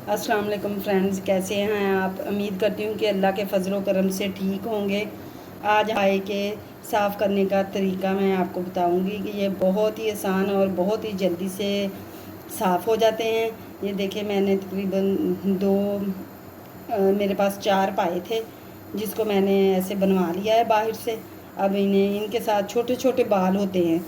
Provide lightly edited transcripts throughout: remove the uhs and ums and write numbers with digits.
अस्सलाम वालेकुम फ्रेंड्स, कैसे हैं आप। उम्मीद करती हूँ कि अल्लाह के फजल व करम से ठीक होंगे। आज हाय के साफ़ करने का तरीका मैं आपको बताऊंगी कि ये बहुत ही आसान और बहुत ही जल्दी से साफ़ हो जाते हैं। ये देखिए, मैंने तकरीबन मेरे पास 4 पाए थे, जिसको मैंने ऐसे बनवा लिया है बाहर से। अब इनके साथ छोटे छोटे बाल होते हैं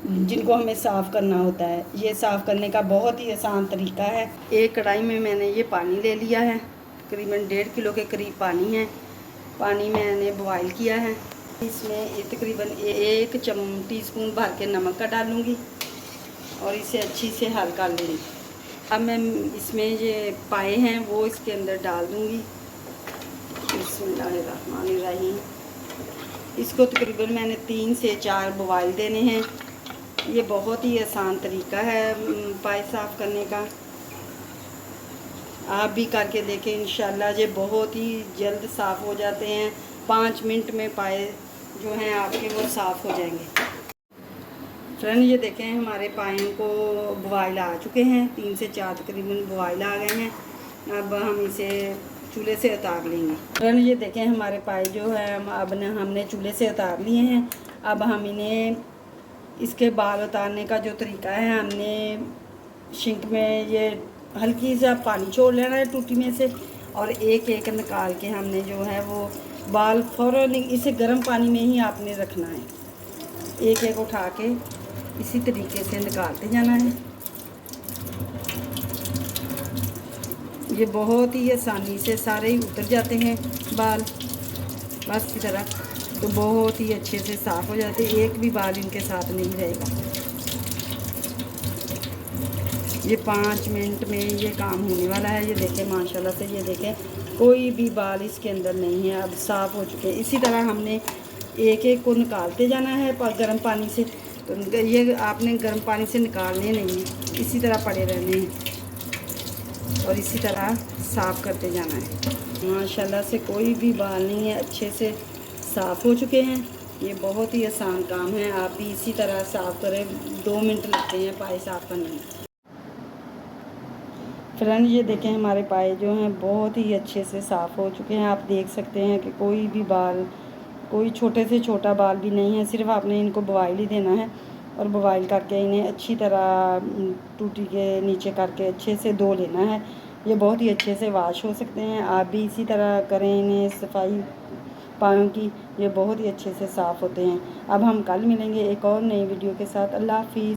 जिनको हमें साफ़ करना होता है। ये साफ़ करने का बहुत ही आसान तरीका है। एक कढ़ाई में मैंने ये पानी ले लिया है, तकरीबन 1.5 किलो के करीब पानी है। पानी मैंने बॉयल किया है। इसमें तकरीबन 1 टीस्पून भर के नमक का डालूँगी और इसे अच्छी से हल कर लूँगी। अब मैं इसमें ये पाए हैं वो इसके अंदर डाल दूँगी। बिस्मिल्लाहिर्रहमानिर्रहीम। इसको तकरीबन मैंने 3 से 4 बॉयल देने हैं। ये बहुत ही आसान तरीका है पाए साफ़ करने का। आप भी करके देखें, इंशाल्लाह ये बहुत ही जल्द साफ़ हो जाते हैं। 5 मिनट में पाए जो हैं आपके वो साफ़ हो जाएंगे। फ्रेंड, ये देखें, हमारे पायों को बॉयल आ चुके हैं। 3 से 4 तकरीबन बॉयल आ गए हैं। अब हम इसे चूल्हे से उतार लेंगे। फ्रेंड, ये देखें, हमारे पाए जो है अब हमने चूल्हे से उतार लिए हैं। अब हम इन्हें इसके बाल उतारने का जो तरीका है, हमने सिंक में ये हल्की सा पानी छोड़ लेना है टूटी में से, और एक एक निकाल के हमने जो है वो बाल फ़ौरन इसे गर्म पानी में ही आपने रखना है। एक एक उठा के इसी तरीके से निकालते जाना है। ये बहुत ही आसानी से सारे ही उतर जाते हैं बाल, बस की तरह। तो बहुत ही अच्छे से साफ़ हो जाते हैं, एक भी बाल इनके साथ नहीं रहेगा। ये 5 मिनट में ये काम होने वाला है। ये देखें, माशाल्लाह से ये देखें, कोई भी बाल इसके अंदर नहीं है, अब साफ़ हो चुके हैं। इसी तरह हमने एक एक को निकालते जाना है गर्म पानी से। तो ये आपने गर्म पानी से निकालने नहीं है, इसी तरह पड़े रहने हैं और इसी तरह साफ़ करते जाना है। माशाल्लाह से कोई भी बाल नहीं है, अच्छे से साफ़ हो चुके हैं। ये बहुत ही आसान काम है, आप भी इसी तरह साफ़ करें। 2 मिनट लगते हैं पाए साफ़ करने में। फ्रेंड, ये देखें, हमारे पाए जो हैं बहुत ही अच्छे से साफ़ हो चुके हैं। आप देख सकते हैं कि कोई भी बाल, कोई छोटे से छोटा बाल भी नहीं है। सिर्फ आपने इनको बॉयल ही देना है और बॉयल करके इन्हें अच्छी तरह टूटी के नीचे करके अच्छे से धो लेना है। ये बहुत ही अच्छे से वॉश हो सकते हैं। आप भी इसी तरह करें इन्हें सफाई पायों की। ये बहुत ही अच्छे से साफ़ होते हैं। अब हम कल मिलेंगे एक और नई वीडियो के साथ। अल्लाह हाफिज़।